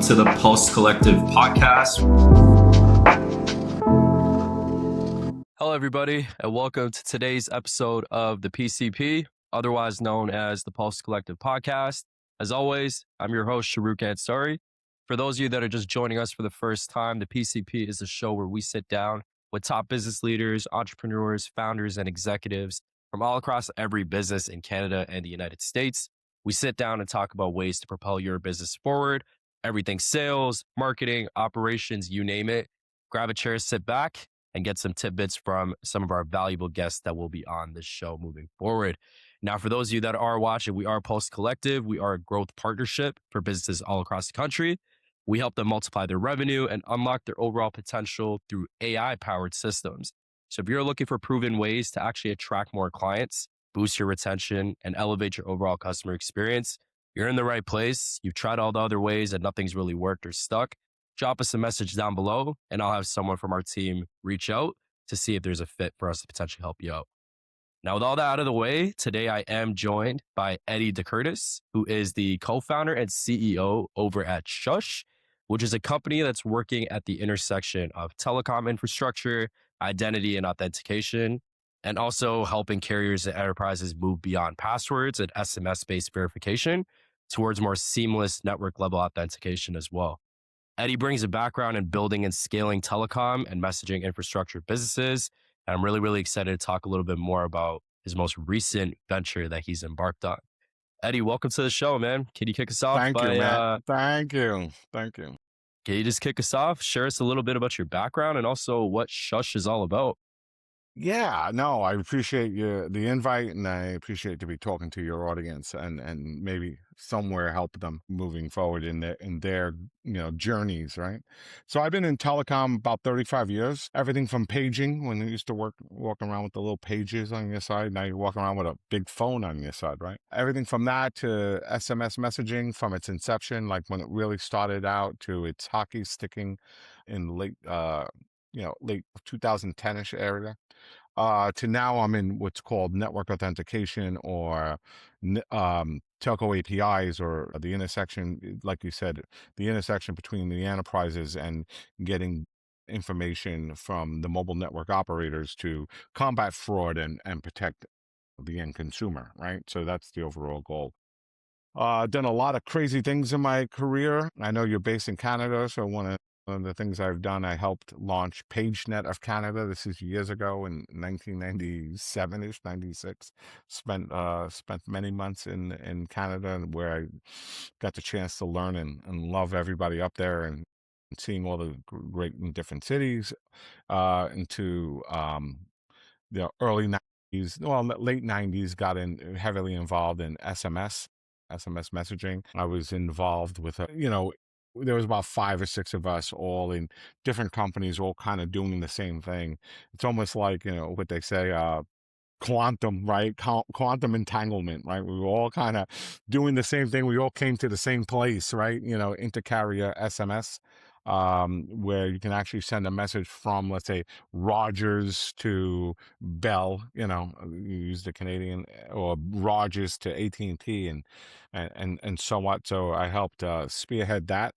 welcome to the Pulse Collective podcast. Hello, everybody, and welcome to today's episode of the PCP, otherwise known as the Pulse Collective podcast. As always, I'm your host, Shahrukh Ansari. For those of you that are just joining us for the first time, the PCP is a show where we sit down with top business leaders, entrepreneurs, founders, and executives from all across every business in Canada and the United States. We sit down and talk about ways to propel your business forward, everything sales, marketing, operations, you name it. Grab a chair, sit back, and get some tidbits from some of our valuable guests that will be on this show moving forward. Now, for those of you that are watching, we are Pulse Collective. We are a growth partnership for businesses all across the country. We help them multiply their revenue and unlock their overall potential through AI-powered systems. So if you're looking for proven ways to actually attract more clients, boost your retention, and elevate your overall customer experience, you're in the right place. You've tried all the other ways and nothing's really worked or stuck. Drop us a message down below and I'll have someone from our team reach out to see if there's a fit for us to potentially help you out. Now, with all that out of the way, today I am joined by Eddie DeCurtis, who is the co-founder and CEO over at Shush, which is a company that's working at the intersection of telecom infrastructure, identity and authentication, and also helping carriers and enterprises move beyond passwords and SMS-based verification towards more seamless network-level authentication as well. Eddie brings a background in building and scaling telecom and messaging infrastructure businesses. And I'm really excited to talk a little bit more about his most recent venture that he's embarked on. Eddie, welcome to the show, man. Can you kick us off? Thank you, man. Thank you. Can you just kick us off? Share us a little bit about your background and also what Shush is all about. Yeah, no, I appreciate the invite, and I appreciate to be talking to your audience and maybe somewhere help them moving forward in their journeys, right? So I've been in telecom about 35 years. Everything from paging, when you used to walk around with the little pages on your side. Now you walk around with a big phone on your side, right? Everything from that to SMS messaging from its inception, like when it really started out, to its hockey sticking in late 2010-ish area. To now I'm in what's called network authentication or telco APIs, or the intersection, like you said, the intersection between the enterprises and getting information from the mobile network operators to combat fraud and protect the end consumer, right? So that's the overall goal. Done a lot of crazy things in my career. I know you're based in Canada, so one of the things I've done, I helped launch PageNet of Canada. This is years ago in 1997-ish, 96. Spent many months in Canada, where I got the chance to learn and love everybody up there, and seeing all the great and different cities, into the early 90s, well, late 90s, got heavily involved in SMS messaging. I was involved with there was about 5 or 6 of us, all in different companies, all kind of doing the same thing. It's almost like, what they say, quantum, right? Quantum entanglement, right? We were all kind of doing the same thing. We all came to the same place, right? Intercarrier SMS, where you can actually send a message from, let's say, Rogers to Bell, you use the Canadian, or Rogers to AT&T and so what. So I helped spearhead that.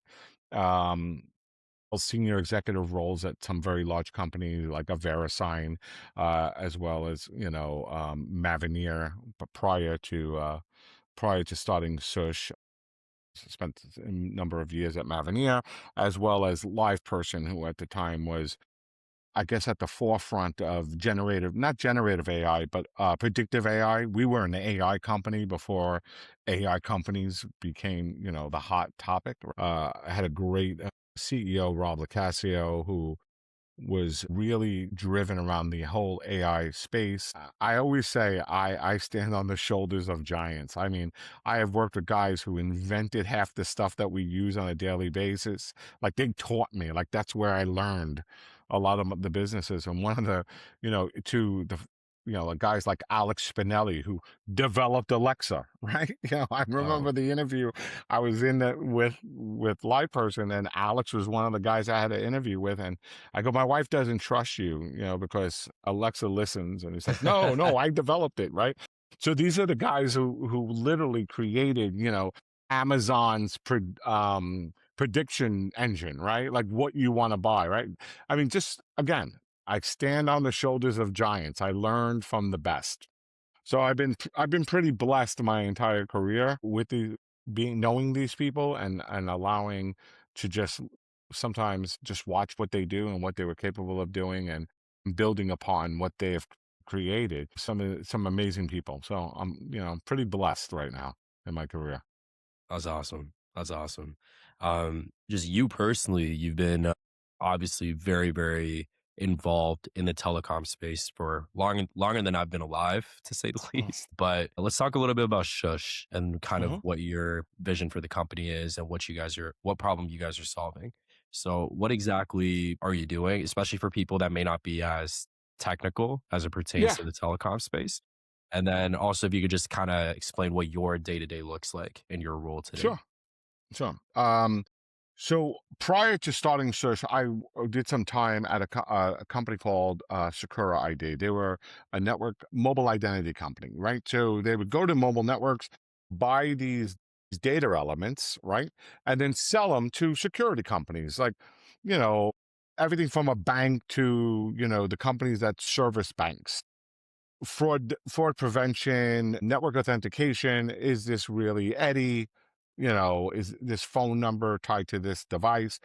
Senior executive roles at some very large companies like a VeriSign, as well as Mavenir. But prior to starting Shush, spent a number of years at Mavenir, as well as LivePerson, who at the time was, I guess, at the forefront of not generative AI, but predictive AI. We were an AI company before AI companies became, the hot topic. I had a great CEO, Rob LoCascio, who was really driven around the whole AI space. I always say I stand on the shoulders of giants. I mean, I have worked with guys who invented half the stuff that we use on a daily basis. Like, they taught me, like, that's where I learned a lot of the businesses. And one of the, guys like Alex Spinelli, who developed Alexa, right? I remember the interview I was in with LivePerson, and Alex was one of the guys I had an interview with. And I go, my wife doesn't trust you, because Alexa listens. And he's like, no, I developed it, right? So these are the guys who literally created, Amazon's prediction engine, right? Like what you want to buy, right? I mean, just again, I stand on the shoulders of giants. I learned from the best. So I've been pretty blessed my entire career with knowing these people and allowing to just sometimes just watch what they do and what they were capable of doing and building upon what they have created. Some amazing people. So I'm pretty blessed right now in my career. That's awesome. That's awesome. Just you personally, you've been obviously very, very involved in the telecom space for longer than I've been alive, to say the least. But let's talk a little bit about Shush and kind of Mm-hmm. what your vision for the company is and what problem you guys are solving. So, what exactly are you doing, especially for people that may not be as technical as it pertains Yeah, to the telecom space? And then also, if you could just kind of explain what your day to day looks like in your role today. sure. Sure. So prior to starting Search, I did some time at a company called Sakura ID. They were a network mobile identity company, right? So they would go to mobile networks, buy these data elements, right, and then sell them to security companies, like you know everything from a bank to the companies that service banks. Fraud prevention, network authentication. Is this really Eddie? Is this phone number tied to this device?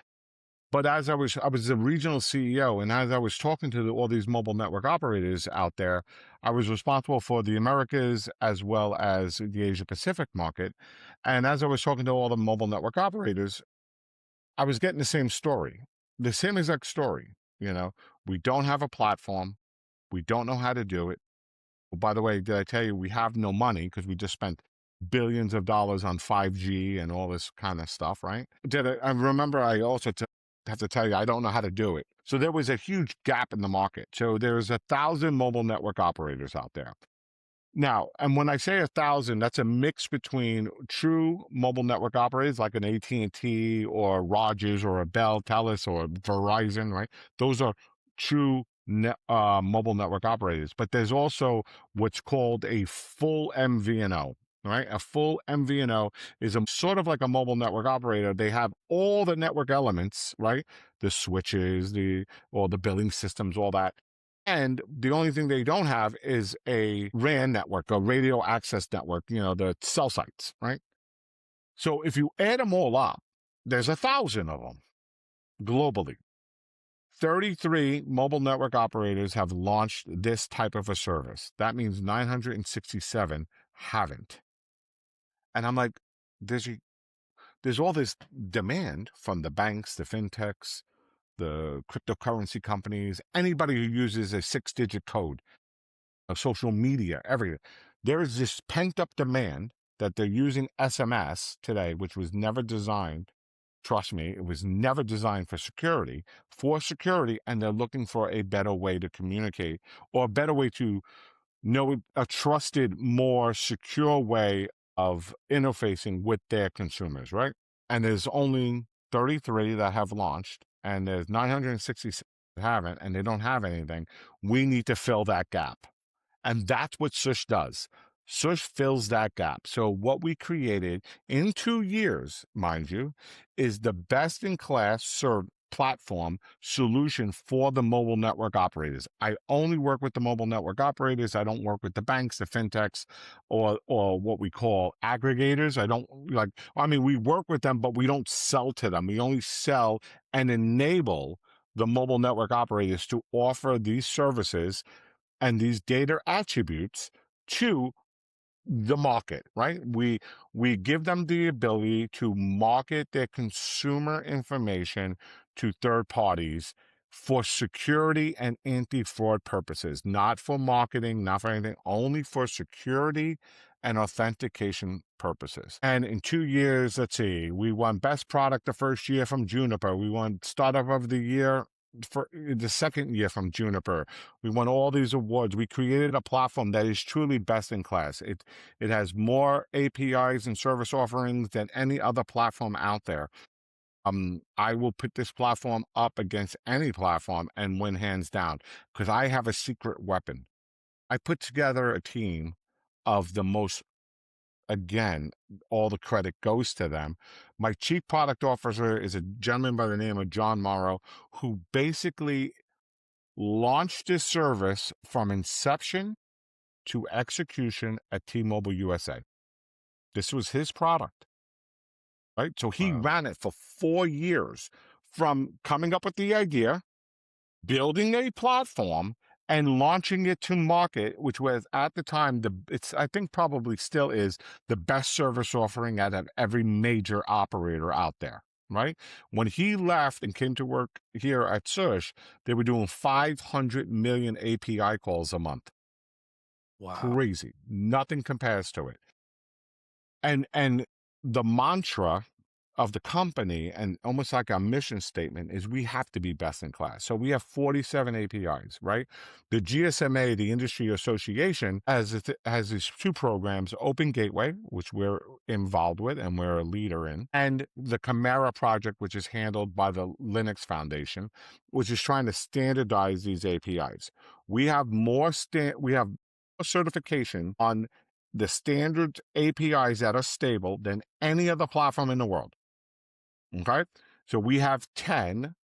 But I was the regional CEO, and as I was talking to all these mobile network operators out there, I was responsible for the Americas as well as the Asia Pacific market. And as I was talking to all the mobile network operators, I was getting the same story, the same exact story. We don't have a platform. We don't know how to do it. Well, by the way, did I tell you we have no money because we just spent billions of dollars on 5G and all this kind of stuff, right? I remember I also have to tell you, I don't know how to do it. So there was a huge gap in the market. So there's 1,000 mobile network operators out there. Now, and when I say 1,000, that's a mix between true mobile network operators like an AT&T or Rogers or a Bell, Telus or Verizon, right? Those are true mobile network operators. But there's also what's called a full MVNO, right? A full MVNO is a sort of like a mobile network operator. They have all the network elements, right? The switches, all the billing systems, all that. And the only thing they don't have is a RAN network, a radio access network, the cell sites, right? So if you add them all up, there's 1,000 of them globally. 33 mobile network operators have launched this type of a service. That means 967 haven't. And I'm like, there's all this demand from the banks, the fintechs, the cryptocurrency companies, anybody who uses a 6-digit code of social media, everything. There is this pent up demand that they're using SMS today, which was never designed. Trust me, it was never designed for security, and they're looking for a better way to communicate or a better way to know a trusted, more secure way of interfacing with their consumers, right? And there's only 33 that have launched, and there's 966 that haven't, and they don't have anything. We need to fill that gap. And that's what Shush does. Shush fills that gap. So what we created in 2 years, mind you, is the best in class platform solution for the mobile network operators. I only work with the mobile network operators. I don't work with the banks, the fintechs, or what we call aggregators. We work with them, but we don't sell to them. We only sell and enable the mobile network operators to offer these services and these data attributes to the market, right? We give them the ability to market their consumer information to third parties for security and anti-fraud purposes, not for marketing, not for anything, only for security and authentication purposes. And in 2 years, let's see, we won best product the first year from Juniper. We won startup of the year for the second year from Juniper. We won all these awards. We created a platform that is truly best in class. It has more APIs and service offerings than any other platform out there. I will put this platform up against any platform and win hands down because I have a secret weapon. I put together a team of the most again, all the credit goes to them. My chief product officer is a gentleman by the name of John Morrow, who basically launched this service from inception to execution at T-Mobile USA. This was his product, right? So he ran it for 4 years, from coming up with the idea, building a platform, and launching it to market, which was at the time I think probably still is the best service offering out of every major operator out there, right? When he left and came to work here at Shush, they were doing 500 million API calls a month. Wow. Crazy. Nothing compares to it. And the mantra of the company, and almost like our mission statement, is we have to be best in class. So we have 47 APIs, right? The GSMA, the industry association, has these 2 programs: Open Gateway, which we're involved with and we're a leader in, and the Chimera project, which is handled by the Linux Foundation, which is trying to standardize these APIs. We have more certification on the standard APIs that are stable than any other platform in the world. Okay, so we have 10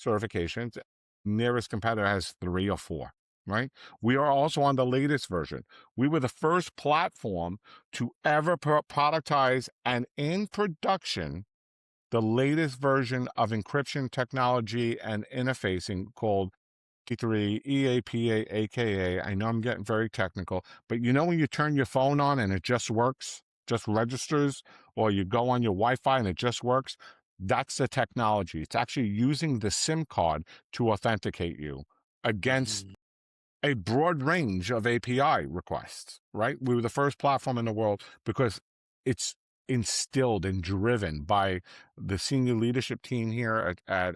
certifications. Nearest competitor has 3 or 4, right? We are also on the latest version. We were the first platform to ever productize and in production the latest version of encryption technology and interfacing called EAPA, aka, I know I'm getting very technical, but you know when you turn your phone on and it just works, just registers, or you go on your Wi-Fi and it just works? That's the technology. It's actually using the SIM card to authenticate you against a broad range of API requests, right? We were the first platform in the world because it's instilled and driven by the senior leadership team here at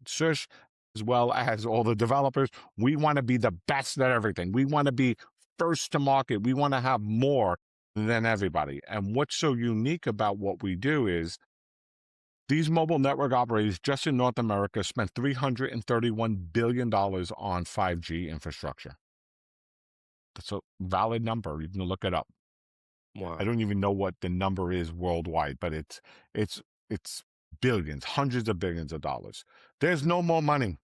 Shush, as well as all the developers. We want to be the best at everything. We want to be first to market. We want to have more than everybody. And what's so unique about what we do is these mobile network operators just in North America spent $331 billion on 5G infrastructure. That's a valid number. You can look it up. Wow. I don't even know what the number is worldwide, but it's billions, hundreds of billions of dollars. There's no more money.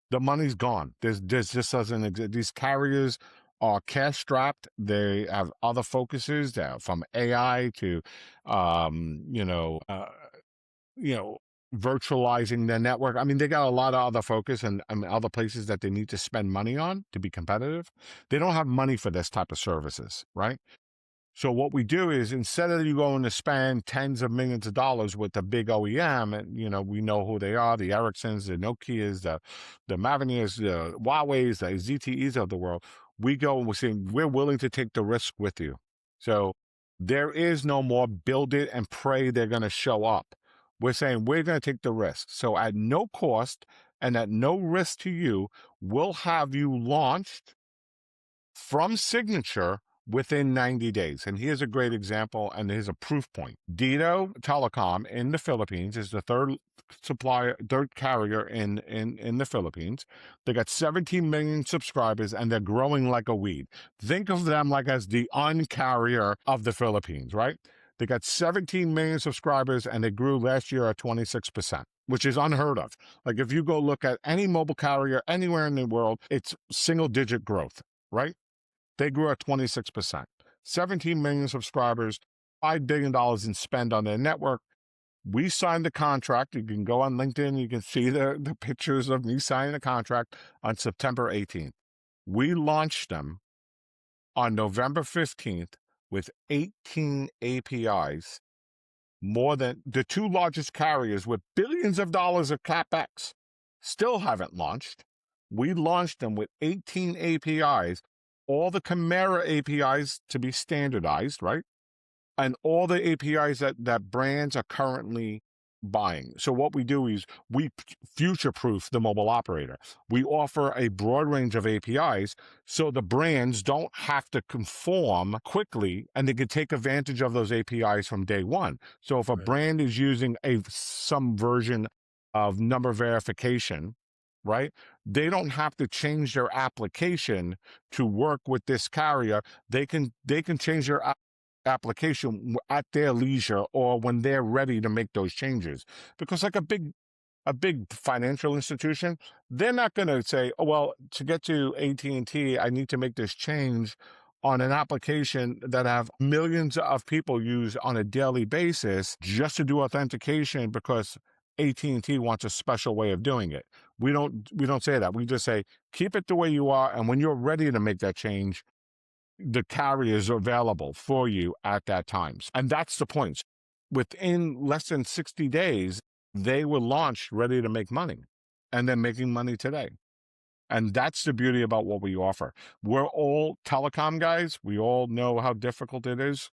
The money's gone. There's just doesn't exist. These carriers are cash strapped. They have other focuses, from AI to, virtualizing their network. I mean, they got a lot of other focus and other places that they need to spend money on to be competitive. They don't have money for this type of services, right? So what we do is, instead of you going to spend tens of millions of dollars with the big OEM, and we know who they are, the Ericssons, the Nokias, the Mavenir, the Huawei's, the ZTEs of the world, we go and we're saying we're willing to take the risk with you. So there is no more build it and pray they're going to show up. We're saying we're going to take the risk. So at no cost and at no risk to you, we'll have you launched from signature within 90 days. And here's a great example, and here's a proof point. Dito Telecom in the Philippines is the third carrier in the Philippines. They got 17 million subscribers, and they're growing like a weed. Think of them like as the Un-carrier of the Philippines, right? They got 17 million subscribers, and they grew last year at 26%, which is unheard of. Like, if you go look at any mobile carrier anywhere in the world, it's single-digit growth, right? They grew at 26%. 17 million subscribers, $5 billion in spend on their network. We signed the contract. You can go on LinkedIn. You can see the pictures of me signing the contract on September 18th. We launched them on November 15th with 18 APIs, more than the 2 largest carriers with billions of dollars of CapEx still haven't launched. We launched them with 18 APIs, all the Chimera APIs to be standardized, right? And all the APIs that brands are currently buying. So what we do is we future-proof the mobile operator. We offer a broad range of APIs so the brands don't have to conform quickly, and they can take advantage of those APIs from day one. So if a brand is using some version of number verification, right, they don't have to change their application to work with this carrier. They can change their application at their leisure or when they're ready to make those changes. Because like a big financial institution, they're not going to say, oh, well, to get to AT&T, I need to make this change on an application that have millions of people use on a daily basis just to do authentication because AT&T wants a special way of doing it. We don't say that. We just say, keep it the way you are. And when you're ready to make that change, the carriers are available for you at that time. And that's the point. Within less than 60 days, they were launched ready to make money, and they're making money today. And that's the beauty about what we offer. We're all telecom guys. We all know how difficult it is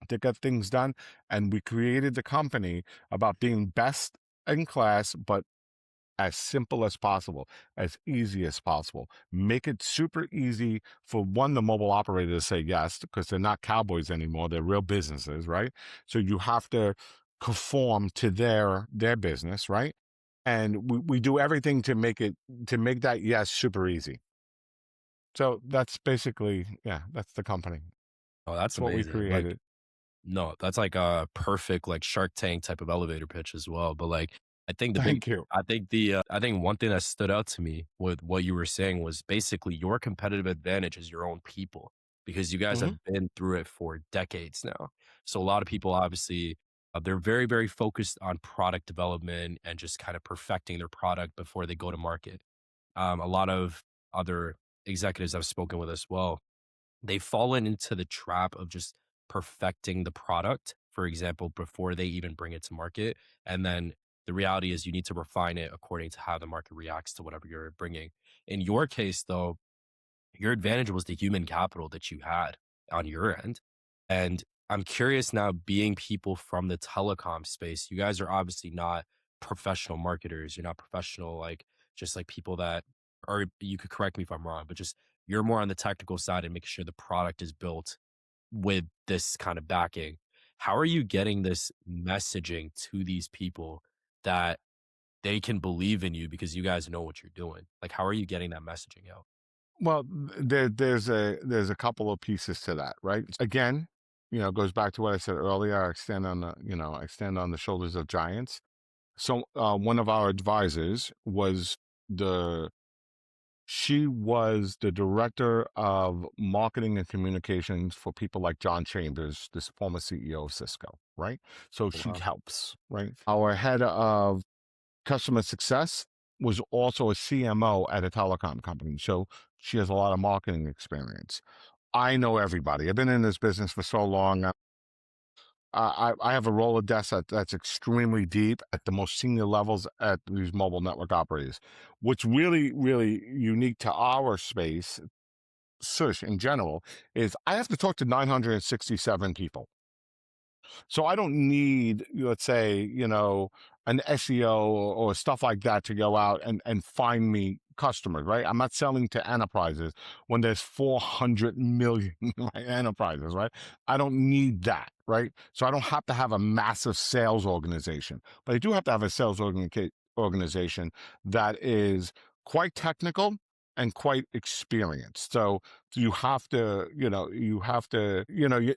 to get things done. And we created the company about being best in class, but as simple as possible, as easy as possible. Make it super easy for the mobile operator to say yes, because they're not cowboys anymore. They're real businesses, right? So you have to conform to their business, right? And we do everything to make that yes super easy. So that's basically, that's the company. Oh, that's what we amazing. created. No, that's like a perfect like Shark Tank type of elevator pitch as well. But like, I think Thank you. I think one thing that stood out to me with what you were saying was basically your competitive advantage is your own people, because you guys have been through it for decades now. So a lot of people obviously they're very, very focused on product development and just kind of perfecting their product before they go to market. A lot of other executives I've spoken with as well, they've fallen into the trap of just perfecting the product, for example, before they even bring it to market. And then the reality is you need to refine it according to how the market reacts to whatever you're bringing. In your case, though, your advantage was the human capital that you had on your end. And I'm curious now, being people from the telecom space, you guys are obviously not professional marketers. You're not professional, like just like people that are, you could correct me if I'm wrong, but just you're more on the technical side and making sure the product is built with this kind of backing. How are you getting this messaging to these people that they can believe in you because you guys know what you're doing? Like, how are you getting that messaging out? Well, there's a couple of pieces to that, right? Again, it goes back to what I said earlier. I stand on the shoulders of giants. So one of our advisors she was the director of marketing and communications for people like John Chambers, this former CEO of Cisco, right? So she Wow. helps, right? Our head of customer success was also a CMO at a telecom company. So she has a lot of marketing experience. I know everybody. I've been in this business for so long. I have a Rolodex that's extremely deep at the most senior levels at these mobile network operators. What's really, really unique to our space, Shush in general, is I have to talk to 967 people. So I don't need, let's say, an SEO or stuff like that to go out and find me customers, right? I'm not selling to enterprises when there's 400 million enterprises, right? I don't need that, right? So I don't have to have a massive sales organization, but I do have to have a sales organization that is quite technical and quite experienced. So you have to,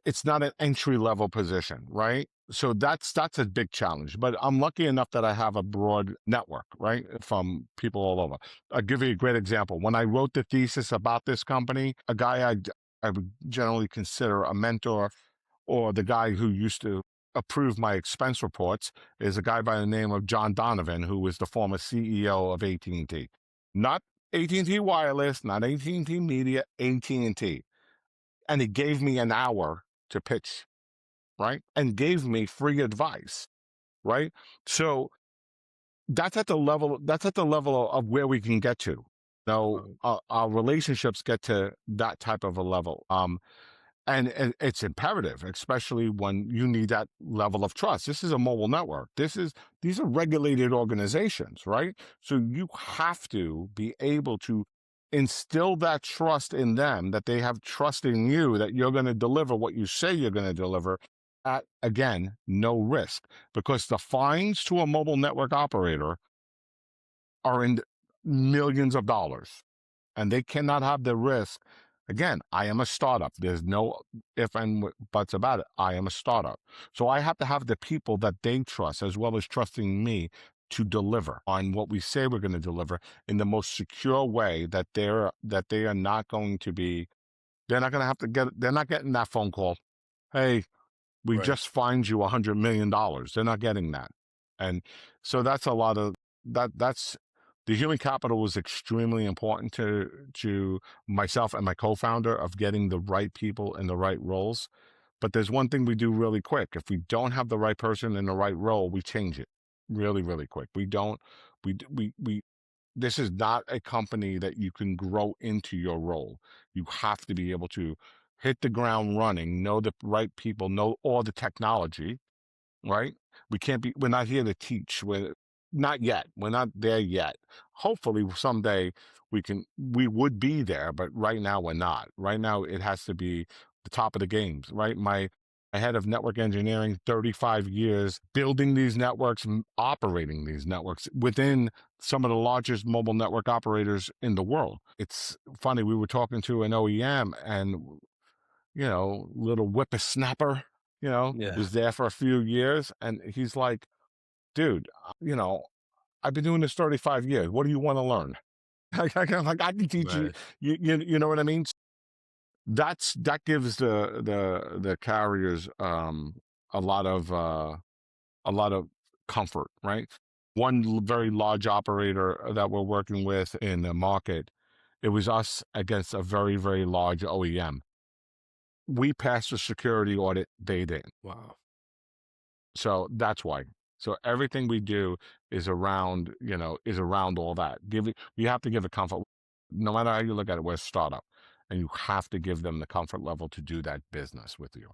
it's not an entry level position, right? So that's a big challenge. But I'm lucky enough that I have a broad network, right, from people all over. I'll give you a great example. When I wrote the thesis about this company, a guy I would generally consider a mentor, or the guy who used to approve my expense reports, is a guy by the name of John Donovan, who was the former CEO of AT&T. Not AT&T Wireless, not AT&T Media, AT&T. And he gave me an hour to pitch, right? And gave me free advice, right? So that's at the level of where we can get to. Now, our relationships get to that type of a level. And it's imperative, especially when you need that level of trust. This is a mobile network. These are regulated organizations, right? So you have to be able to instill that trust in them, that they have trust in you, that you're going to deliver what you say you're going to deliver at, again, no risk. Because the fines to a mobile network operator are in millions of dollars, and they cannot have the risk Again, I am a startup. There's no if and buts about it. I am a startup. So I have to have the people that they trust as well as trusting me to deliver on what we say we're going to deliver in the most secure way that they are not going to be, they're not going to have to get, they're not getting that phone call. Hey, we Right. just fined you $100 million. They're not getting that. And so that's a lot of that's the human capital was extremely important to myself and my co-founder of getting the right people in the right roles. But there's one thing we do really quick. If we don't have the right person in the right role, we change it really, really quick. We don't, we this is not a company that you can grow into your role. You have to be able to hit the ground running, know the right people, know all the technology, right? We're not here to teach. We're not yet. We're not there yet. Hopefully someday we would be there, but right now we're not. Right now it has to be the top of the games, right? My head of network engineering, 35 years building these networks, operating these networks within some of the largest mobile network operators in the world. It's funny. We were talking to an OEM and, little whippersnapper, Yeah. was there for a few years. And he's like, dude, I've been doing this 35 years. What do you want to learn? I can teach you, Right. you know what I mean? That gives the carriers, a lot of, comfort, right? One very large operator that we're working with in the market, it was us against a very, very large OEM. We passed the security audit, they didn't. Wow. So that's why. So everything we do is around, all that. You have to give a comfort, no matter how you look at it, we're a startup, and you have to give them the comfort level to do that business with you.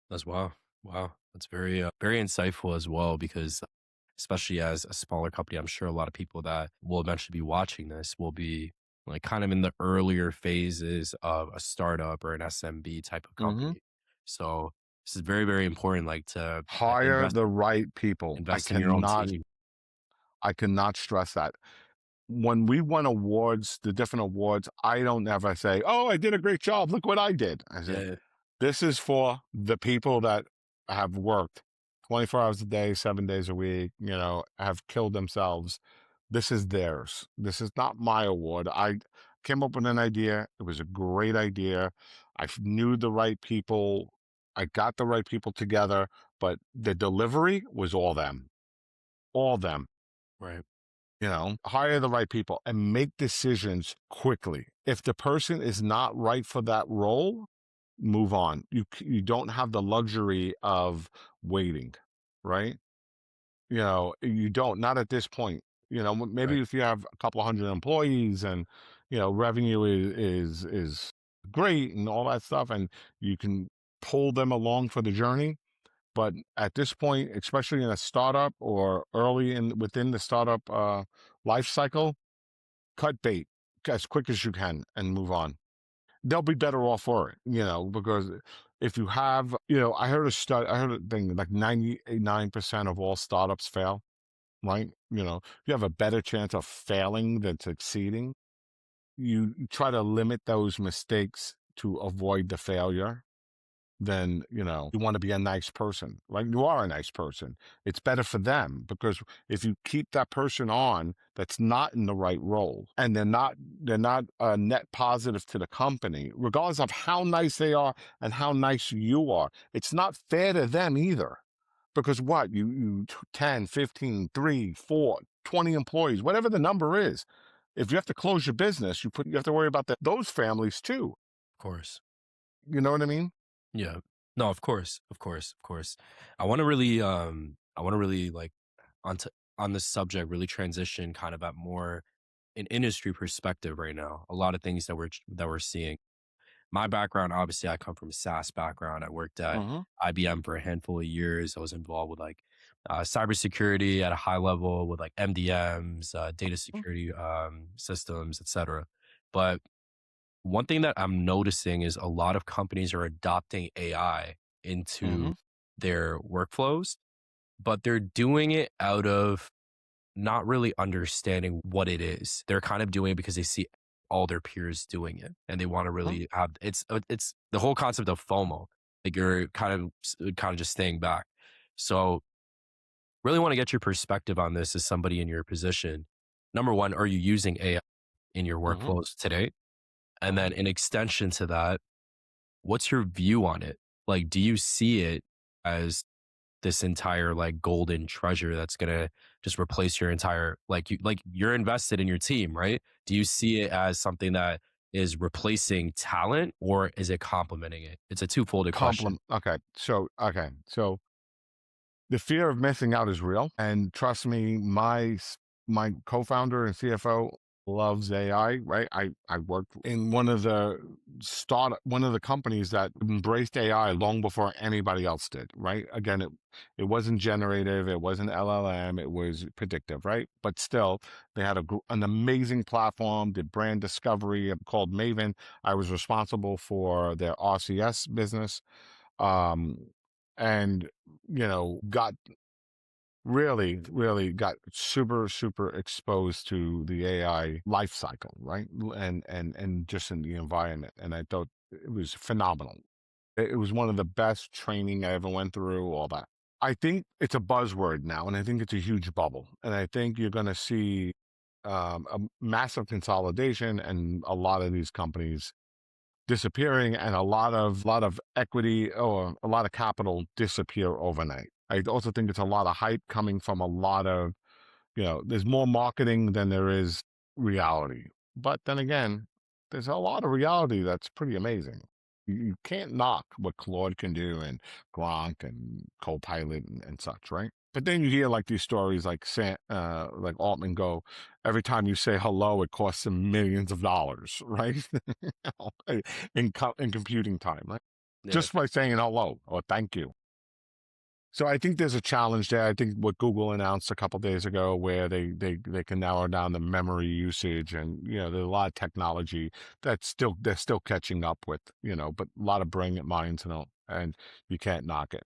That's wow. Wow. That's very insightful as well, because especially as a smaller company, I'm sure a lot of people that will eventually be watching this will be like kind of in the earlier phases of a startup or an SMB type of hmm company. So this is very, very important, like to Hire the right people. invest in your own team. I cannot stress that. When we won awards, the different awards, I don't ever say, "Oh, I did a great job. Look what I did." I said, Yeah. "This is for the people that have worked 24 hours a day, 7 days a week, have killed themselves. This is theirs. This is not my award. I came up with an idea. It was a great idea. Knew the right people. I got the right people together, but the delivery was all them, all them." Right. Hire the right people and make decisions quickly. If the person is not right for that role, move on. You don't have the luxury of waiting, right? You don't, not at this point. Right. Maybe if you have a couple hundred employees and, revenue is great and all that stuff, and you can pull them along for the journey. But at this point, especially in a startup or early within the startup life cycle, cut bait as quick as you can and move on. They'll be better off for it, because if you have, I heard a thing like 99% of all startups fail, right? You have a better chance of failing than succeeding. You try to limit those mistakes to avoid the failure. Then you want to be a nice person, right? You are a nice person. It's better for them, because if you keep that person on that's not in the right role, and they're not a net positive to the company, regardless of how nice they are and how nice you are, it's not fair to them either. Because what you 10, 15, 3, 4, 20 employees, whatever the number is, if you have to close your business, you have to worry about those families too. Of course. You know what I mean? Yeah. No, of course. Of course. Of course. I want to really like onto on this subject, really transition kind of at more an industry perspective right now. A lot of things that we're seeing. My background, obviously, I come from a SaaS background. I worked at Mm-hmm. IBM for a handful of years. I was involved with like cybersecurity at a high level with like MDMs, data security systems, etc. But one thing that I'm noticing is a lot of companies are adopting AI Mm-hmm. into their workflows, but they're doing it out of not really understanding what it is. They're kind of doing it because they see all their peers doing it, and they want to really have it's the whole concept of FOMO. Like you're kind of just staying back. So really want to get your perspective on this as somebody in your position. Number one, are you using AI in your workflows today? And then in extension to that, what's your view on it? Like, do you see it as this entire like golden treasure that's going to just replace your entire, you're invested in your team, right? Do you see it as something that is replacing talent, or is it complementing it? It's a twofold question. Okay. So the fear of missing out is real. And trust me, my co-founder and CFO loves AI, right? I worked in one of the companies that embraced AI long before anybody else did, right? Again, it wasn't generative, it wasn't LLM, it was predictive, right? But still, they had an amazing platform, did brand discovery called Maven. I was responsible for their RCS business. And got really got super exposed to the AI life cycle, right? And just in the environment. And I thought it was phenomenal. It was one of the best training I ever went through, all that. I think it's a buzzword now, and I think it's a huge bubble. And I think you're going to see a massive consolidation and a lot of these companies disappearing, and a lot of equity or a lot of capital disappear overnight. I also think it's a lot of hype coming from a lot of, there's more marketing than there is reality. But then again, there's a lot of reality that's pretty amazing. You can't knock what Claude can do and Gronk and Copilot and such, right? But then you hear like these stories like Altman go, every time you say hello, it costs him millions of dollars, right? in computing time, right? Yeah. Just by saying hello or thank you. So I think there's a challenge there. I think what Google announced a couple of days ago, where they can narrow down the memory usage, and there's a lot of technology they're still catching up with, but a lot of brilliant minds, and you can't knock it.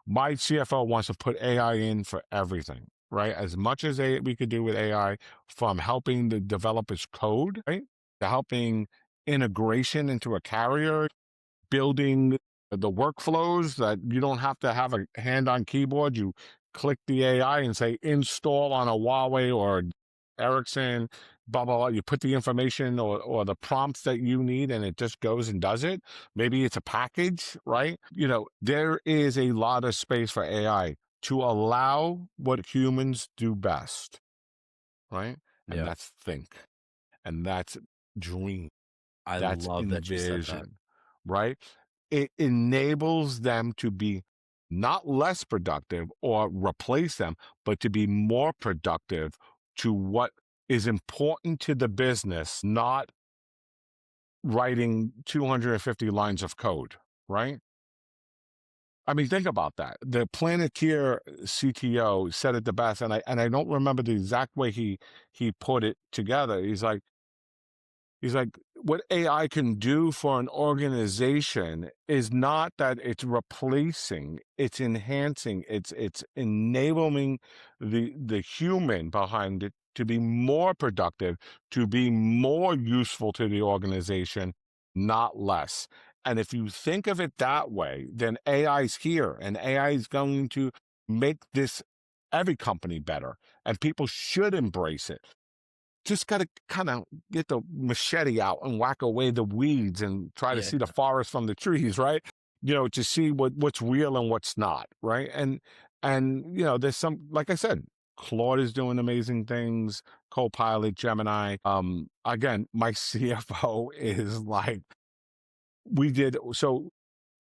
My CFO wants to put AI in for everything, right? As much as we could do with AI, from helping the developers code, right, to helping integration into a carrier, building the workflows that you don't have to have a hand on keyboard. You click the AI and say install on a Huawei or Ericsson, blah, blah, blah. You put the information or the prompts that you need, and it just goes and does it. Maybe it's a package, right? There is a lot of space for AI to allow what humans do best, right? And Yeah. that's think. And that's dream. I That's love that you said that. envision, right? It enables them to be not less productive or replace them, but to be more productive to what is important to the business, not writing 250 lines of code, right? I mean, think about that. The Planeteer CTO said it the best, and I don't remember the exact way he put it together. He's like, what AI can do for an organization is not that it's replacing, it's enhancing, it's enabling the human behind it to be more productive, to be more useful to the organization, not less. And if you think of it that way, then AI is here, and AI is going to make every company better, and people should embrace it. Just got to kind of get the machete out and whack away the weeds and try to see the forest from the trees, right? To see what's real and what's not, right? And there's some, like I said, Claude is doing amazing things, Copilot, Gemini. Again, my CFO is like, so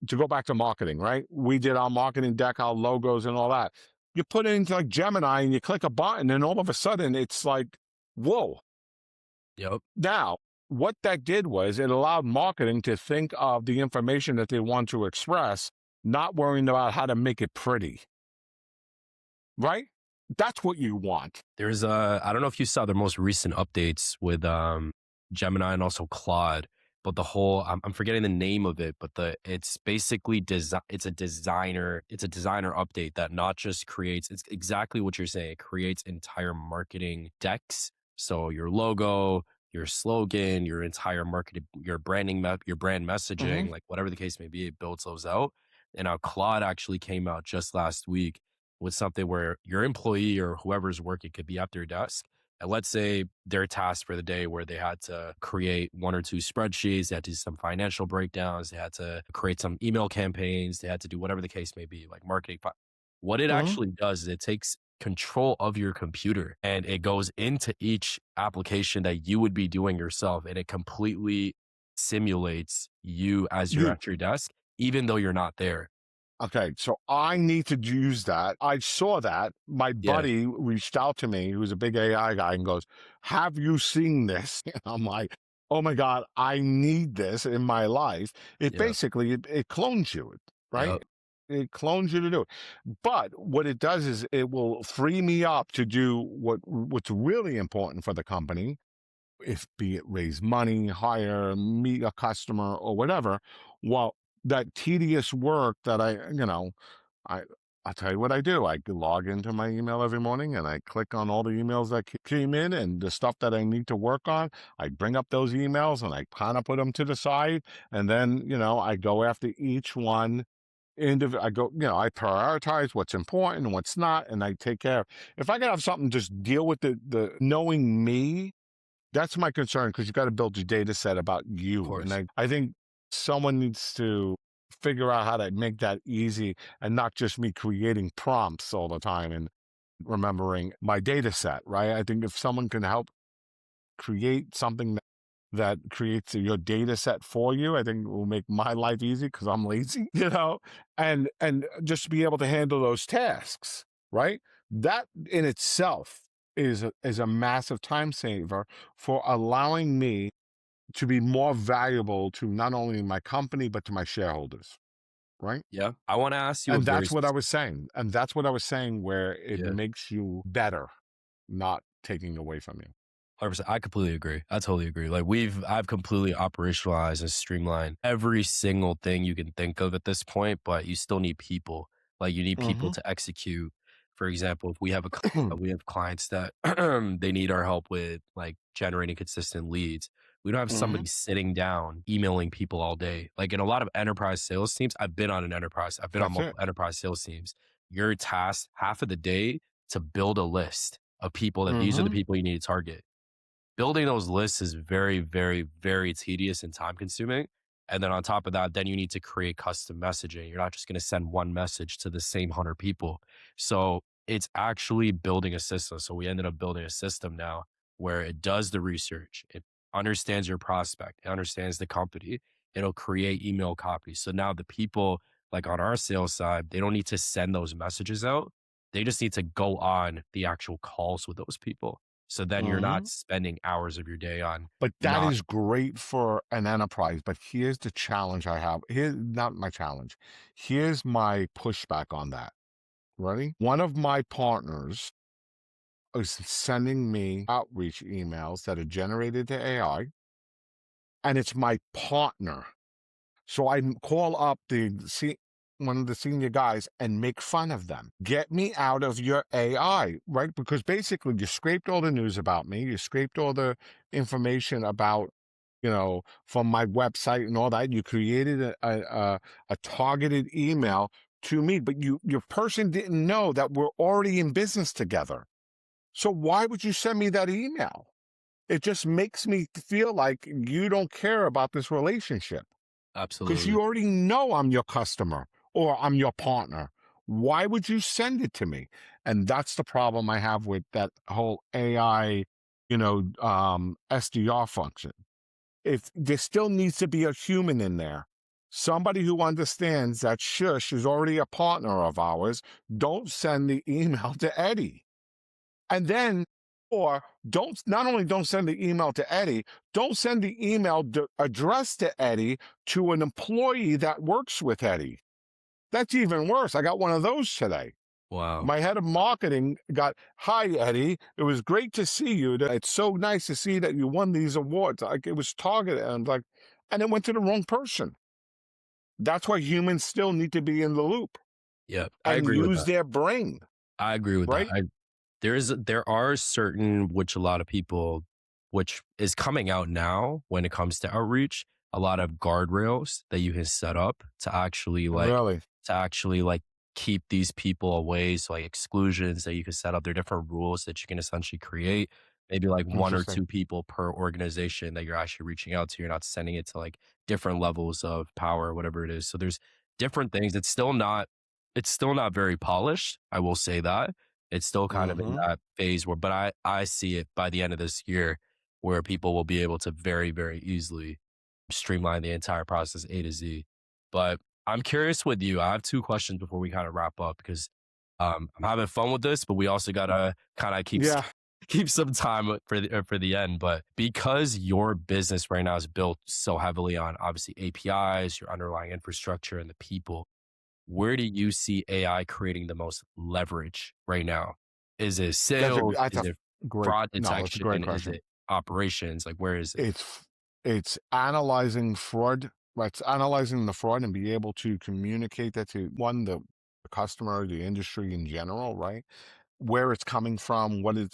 to go back to marketing, right? We did our marketing deck, our logos and all that. You put it into like Gemini and you click a button, and all of a sudden it's like, whoa. Yep. Now, what that did was it allowed marketing to think of the information that they want to express, not worrying about how to make it pretty. Right? That's what you want. There's I don't know if you saw the most recent updates with Gemini and also Claude, but the whole, I'm forgetting the name of it, but it's basically it's a designer update that not just creates, it's exactly what you're saying. It creates entire marketing decks. So your logo, your slogan, your entire marketing, your branding, your brand Hmm. messaging, like whatever the case may be, it builds those out. And now Claude actually came out just last week with something where your employee or whoever's working could be at their desk. And let's say their task for the day where they had to create one or two spreadsheets, they had to do some financial breakdowns, they had to create some email campaigns, they had to do whatever the case may be, like marketing. What it Hmm. actually does is it takes control of your computer and it goes into each application that you would be doing yourself, and it completely simulates you as you're You. at your desk, even though you're not there. Okay, so I need to use that. I saw that. My Yeah. buddy reached out to me, who's a big AI guy, and goes, "Have you seen this?" And I'm like, "Oh my God, I need this in my life." It Yep. basically it clones you, right? Yep. It clones you to do it. But what it does is it will free me up to do what's really important for the company, if be it raise money, hire, meet a customer, or whatever. Well, that tedious work that I I'll tell you what I do. I log into my email every morning and I click on all the emails that came in and the stuff that I need to work on. I bring up those emails and I kind of put them to the side, and then I go after each one. I go, I prioritize what's important and what's not, and I take care. If I can have something just deal with the knowing me, that's my concern, because you got to build your data set about Of you. And course. I think someone needs to figure out how to make that easy, and not just me creating prompts all the time and remembering my data set, right? I think if someone can help create something that creates your data set for you, I think it will make my life easy, because I'm lazy, and just be able to handle those tasks, right? That in itself is a massive time saver for allowing me to be more valuable to not only my company but to my shareholders, right? Yeah. I want to ask you a And very that's what I specific. was saying. And that's what I was saying, where it Yeah. makes you better, not taking away from you. 100%. I completely agree. I totally agree. Like I've completely operationalized and streamlined every single thing you can think of at this point, but you still need people. Like you need people Hmm. to execute. For example, if we have we have clients that they need our help with like generating consistent leads. We don't have Hmm. somebody sitting down emailing people all day. Like in a lot of enterprise sales teams, I've been on That's it. multiple enterprise sales teams. You're tasked half of the day to build a list of people that these are the Hmm. people you need to target. Building those lists is very, very, very tedious and time consuming. And then on top of that, then you need to create custom messaging. You're not just going to send one message to the same 100 people. So it's actually building a system. So we ended up building a system now where it does the research. It understands your prospect. It understands the company. It'll create email copies. So now the people like on our sales side, they don't need to send those messages out. They just need to go on the actual calls with those people. So then you're not Hmm. spending hours of your day on But that not is great for an enterprise. But here's the challenge I have. Here's not my challenge. Here's my pushback on that. Ready? One of my partners is sending me outreach emails that are generated to AI, and it's my partner. So I call up one of the senior guys and make fun of them. Get me out of your AI, right? Because basically you scraped all the news about me. You scraped all the information about, from my website and all that. You created a targeted email to me, but your person didn't know that we're already in business together. So why would you send me that email? It just makes me feel like you don't care about this relationship, because absolutely. you already know I'm your customer or I'm your partner. Why would you send it to me? And that's the problem I have with that whole AI, SDR function. If there still needs to be a human in there, somebody who understands that Shush is already a partner of ours, don't send the email to Eddie. And then, or not only don't send the email to Eddie, don't send the email addressed to Eddie to an employee that works with Eddie. That's even worse. I got one of those today. Wow. My head of marketing got, "Hi, Eddie. It was great to see you. It's so nice to see that you won these awards." Like, it was targeted. And I'm like, and it went to the wrong person. That's why humans still need to be in the loop Yeah, I and agree with use that. their brain, I agree with that. right? There are certain which a lot of people which is coming out now when it comes to outreach, a lot of guardrails that you can set up Really to actually like keep these people away. So like exclusions that you can set up. There are different rules that you can essentially create. Maybe like one or interesting. two people per organization that you're actually reaching out to. You're not sending it to like different levels of power, whatever it is. So there's different things. It's still not very polished. I will say that. It's still kind of in Hmm. that phase where, but I see it by the end of this year where people will be able to very, very easily streamline the entire process A to Z. But I'm curious with you. I have two questions before we kind of wrap up because I'm having fun with this, but we also gotta kind of Yeah. keep some time for the end. But because your business right now is built so heavily on obviously APIs, your underlying infrastructure, and the people, where do you see AI creating the most leverage right now? Is it sales? That's Is a it great, fraud no, it's a detection? great Is question. it operations? Like, where is it? It's it's analyzing fraud, right? It's analyzing the fraud and be able to communicate that to one, the customer, the industry in general, right? Where it's coming from, what is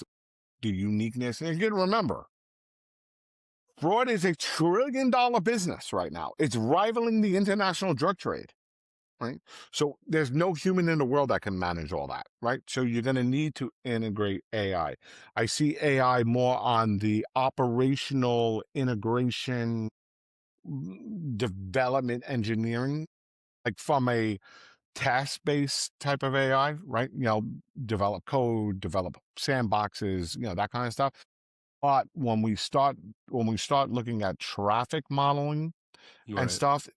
the uniqueness. And again, remember, fraud is $1 trillion business right now. It's rivaling the international drug trade, right? So there's no human in the world that can manage all that, right? So you're going to need to integrate AI. I see AI more on the operational integration, development, engineering, like from a task-based type of AI, right? Develop code, develop sandboxes, that kind of stuff. But when we start looking at traffic modeling and Right. stuff,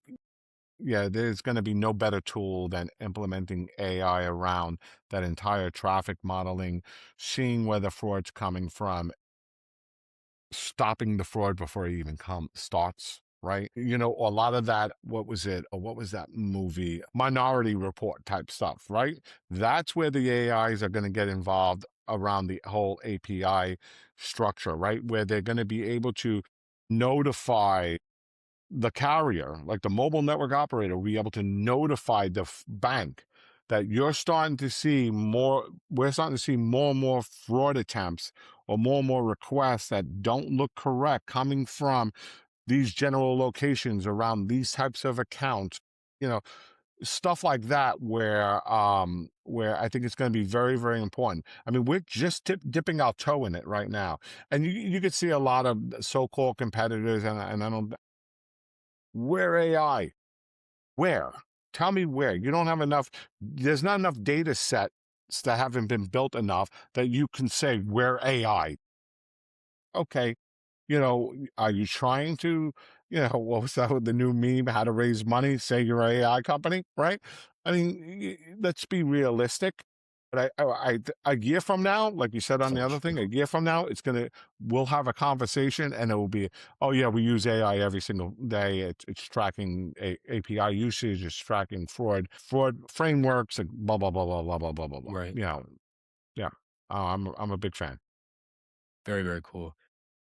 yeah, there's going to be no better tool than implementing AI around that entire traffic modeling, seeing where the fraud's coming from, stopping the fraud before it even starts. Right. A lot of that, what was it? Or what was that movie? Minority Report type stuff, right? That's where the AIs are going to get involved around the whole API structure, right? Where they're going to be able to notify the carrier, like the mobile network operator, will be able to notify the bank that we're starting to see more and more fraud attempts or more requests that don't look correct coming from these general locations around these types of accounts, you know, stuff like that where I think it's going to be very, very important. I mean, we're just dipping our toe in it right now. And you could see a lot of so-called competitors and I don't where AI? Where? Tell me where. You don't have enough, there's not enough data sets that haven't been built enough that you can say where AI. Okay, are you trying to, what was that with the new meme, how to raise money, say you're an AI company, right? I mean, let's be realistic. But a year from now, like you said on the For other thing, a sure. year from now, we'll have a conversation and it will be, oh yeah, we use AI every single day. It's tracking API usage, it's tracking fraud frameworks, and blah, blah, blah, blah, blah, blah, blah, blah, blah. Right. Yeah. I'm a big fan. Very, very cool.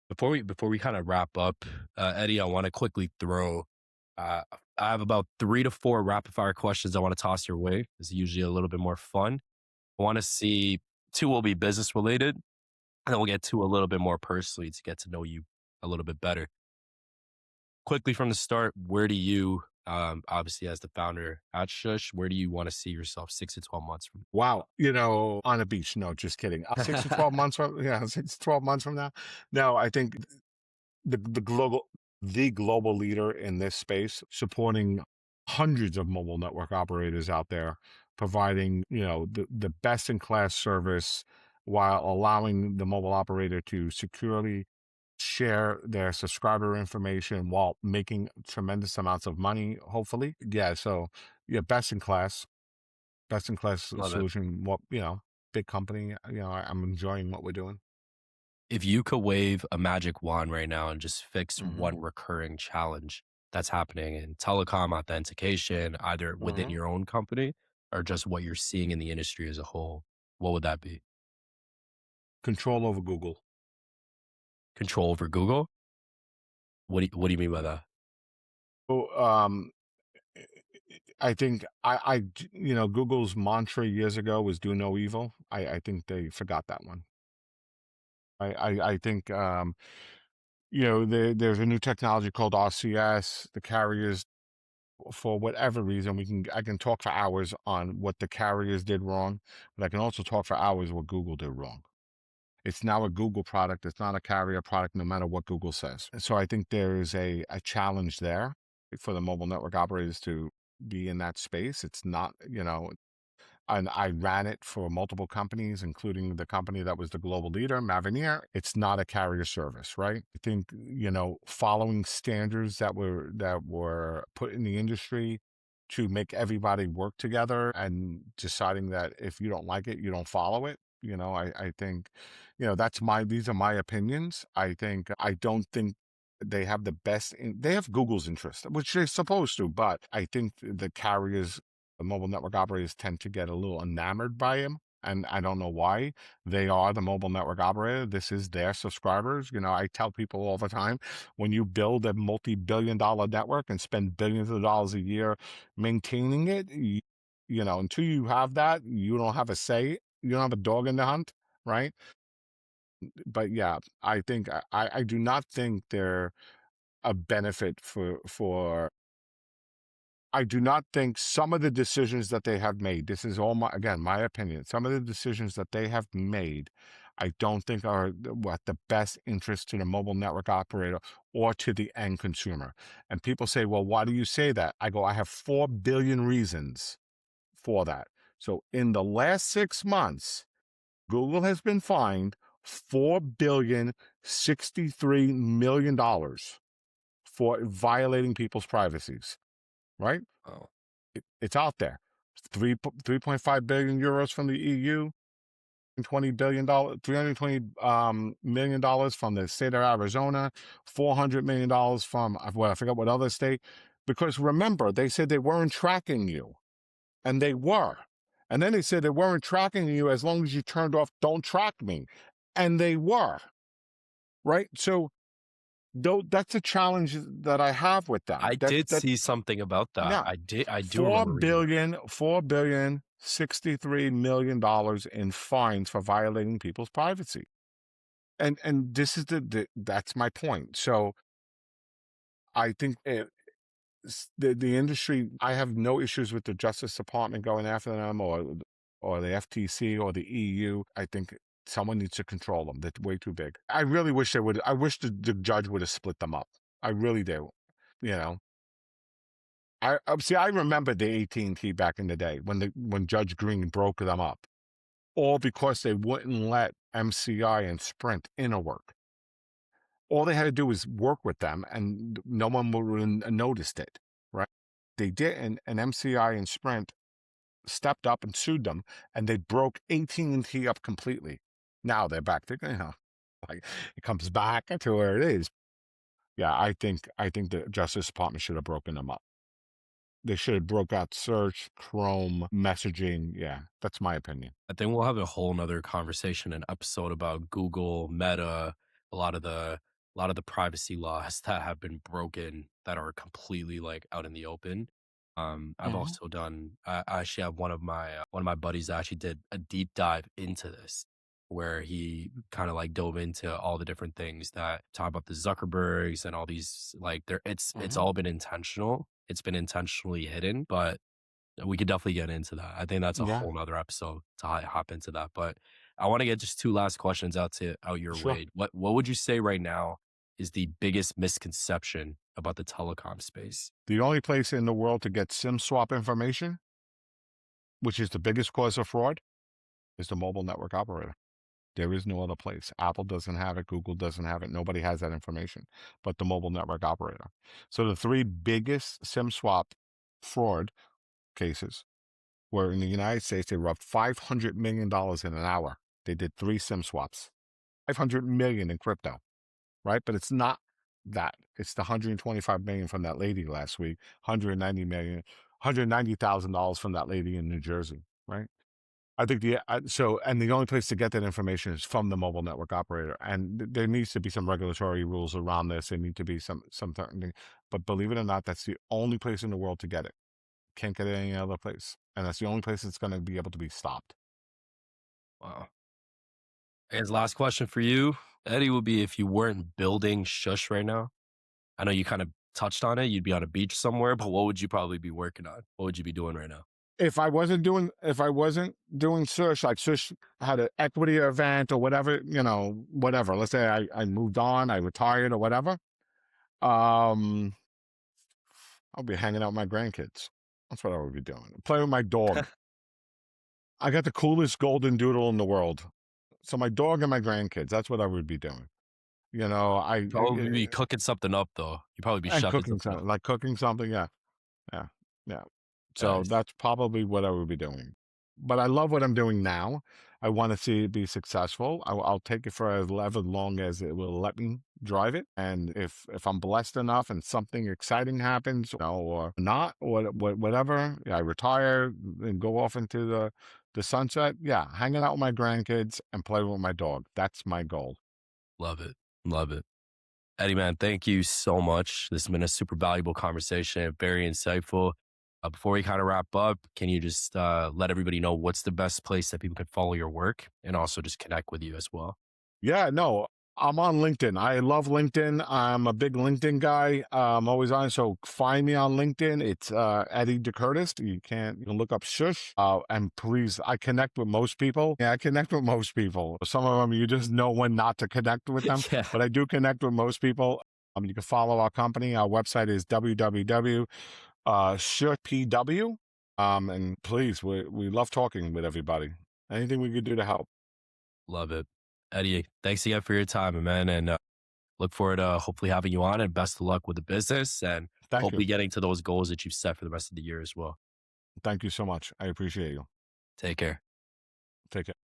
Before we kind of wrap up, Eddie, I want to quickly throw. Uh, I have about 3 to 4 rapid fire questions I want to toss your way. It's usually a little bit more fun. I want to see two will be business related, and then we'll get to a little bit more personally to get to know you a little bit better. Quickly from the start, where do you, obviously as the founder at Shush, where do you want to see yourself 6 to 12 months from Wow. On a beach. No, just kidding. 6 to 12 months from, yeah, 6 to 12 months from now. No, I think the global leader in this space, supporting hundreds of mobile network operators out there, providing, the best in class service while allowing the mobile operator to securely share their subscriber information while making tremendous amounts of money, hopefully. Yeah. So yeah, best in class Love it. solution. Big company. I'm enjoying what we're doing. If you could wave a magic wand right now and just fix Hmm. one recurring challenge that's happening in telecom authentication, either within Hmm. your own company or just what you're seeing in the industry as a whole, what would that be? Control over Google. Control over Google? What do you mean by that? So, I think Google's mantra years ago was "Do no evil." I think they forgot that one. I think there's a new technology called RCS. The carriers, for whatever reason, I can talk for hours on what the carriers did wrong, but I can also talk for hours what Google did wrong. It's now a Google product. It's not a carrier product, no matter what Google says. And so I think there is a challenge there for the mobile network operators to be in that space. It's not, and I ran it for multiple companies, including the company that was the global leader, Mavenir. It's not a carrier service, right? I think, following standards that were put in the industry to make everybody work together, and deciding that if you don't like it, you don't follow it. I think, these are my opinions. I don't think they have they have Google's interest, which they're supposed to, but I think the carriers, the mobile network operators, tend to get a little enamored by him. And I don't know why. They are the mobile network operator. This is their subscribers. I tell people all the time, when you build a multi-billion-dollar network and spend billions of dollars a year maintaining it, until you have that, you don't have a say. You don't have a dog in the hunt, right? But yeah, I do not think they're a benefit for I do not think some of the decisions that they have made, this is all my opinion, some of the decisions that they have made, I don't think are what the best interest to the mobile network operator or to the end consumer. And people say, well, why do you say that? I go, I have 4 billion reasons for that. So in the last 6 months, Google has been fined $4,063,000,000 for violating people's privacies, right? Oh, It's out there. 3.5 billion euros from the EU, $320 million from the state of Arizona, $400 million from, well, I forgot what other state. Because remember, they said they weren't tracking you, and they were. And then they said they weren't tracking you as long as you turned off "Don't track me," and they were, right? So though, that's a challenge that I have with them. I did see something about that. Yeah, I do remember reading. $4,063,000,000 in fines for violating people's privacy. And this is that's my point. So I think the industry, I have no issues with the Justice Department going after them, or the FTC or the EU. I think someone needs to control them. They're way too big. I really wish they would. I wish the judge would have split them up. I really do. You know, I remember the AT&T back in the day when Judge Green broke them up, all because they wouldn't let MCI and Sprint work. All they had to do was work with them, and no one would have noticed it, right? They didn't, and MCI and Sprint stepped up and sued them, and they broke AT&T up completely. Now they're back to, like, it comes back to where it is. Yeah, I think the Justice Department should have broken them up. They should have broke out search, Chrome, messaging. Yeah, that's my opinion. I think we'll have a whole nother conversation, an episode about Google, Meta, a lot of the privacy laws that have been broken that are completely like out in the open. I've Mhm. also done. I actually have one of my buddies that actually did a deep dive into this, where he kind of like dove into all the different things that talk about the Zuckerbergs and all these like there. It's Mhm. all been intentional. It's been intentionally hidden, but we could definitely get into that. I think that's a Yeah, whole nother episode to hop into that. But I want to get just two last questions out your sure. way. What would you say right now is the biggest misconception about the telecom space? The only place in the world to get SIM swap information, which is the biggest cause of fraud, is the mobile network operator. There is no other place. Apple doesn't have it. Google doesn't have it. Nobody has that information but the mobile network operator. So the three biggest SIM swap fraud cases were in the United States. They were up $500 million in an hour. They did 3 SIM swaps, 500 million in crypto, right? But it's not that. It's the 125 million from that lady last week, 190 million, $190,000 from that lady in New Jersey, right? I think and the only place to get that information is from the mobile network operator, and there needs to be some regulatory rules around this. There need to be some certain thing, but believe it or not, that's the only place in the world to get it. Can't get it any other place, and that's the only place that's going to be able to be stopped. Wow. And last question for you. Eddie, would be if you weren't building Shush right now. I know you kind of touched on it. You'd be on a beach somewhere, but what would you probably be working on? What would you be doing right now? If I wasn't doing Shush, like Shush had an equity event or whatever, whatever. Let's say I moved on, I retired or whatever. Um, I'll be hanging out with my grandkids. That's what I would be doing. Play with my dog. I got the coolest golden doodle in the world. So my dog and my grandkids, that's what I would be doing. Probably be cooking something up though. You'd probably be And chefing cooking something up. something, like cooking something. Yeah. Yeah. Yeah. So Nice. that's probably what I would be doing. But I love what I'm doing now. I want to see it be successful. I'll take it for as long as it will let me drive it. And if I'm blessed enough and something exciting happens, or not, or whatever, I retire and go off into the sunset. Yeah, hanging out with my grandkids and playing with my dog. That's my goal. Love it. Love it. Eddie, man, thank you so much. This has been a super valuable conversation, very insightful. Before we kind of wrap up, can you just let everybody know what's the best place that people can follow your work and also just connect with you as well? Yeah, no, I'm on LinkedIn. I love LinkedIn. I'm a big LinkedIn guy. I'm always on. So find me on LinkedIn. It's Eddie DeCurtis. You can look up Shush. And please, I connect with most people. Yeah, I connect with most people. Some of them you just know when not to connect with them, Yeah, but I do connect with most people. You can follow our company. Our website is www.shushpw. And please, we love talking with everybody. Anything we could do to help. love it. Eddie, thanks again for your time, man. And look forward to hopefully having you on, and best of luck with the business and Thank you. hopefully getting to those goals that you've set for the rest of the year as well. Thank you so much. I appreciate you. Take care. Take care.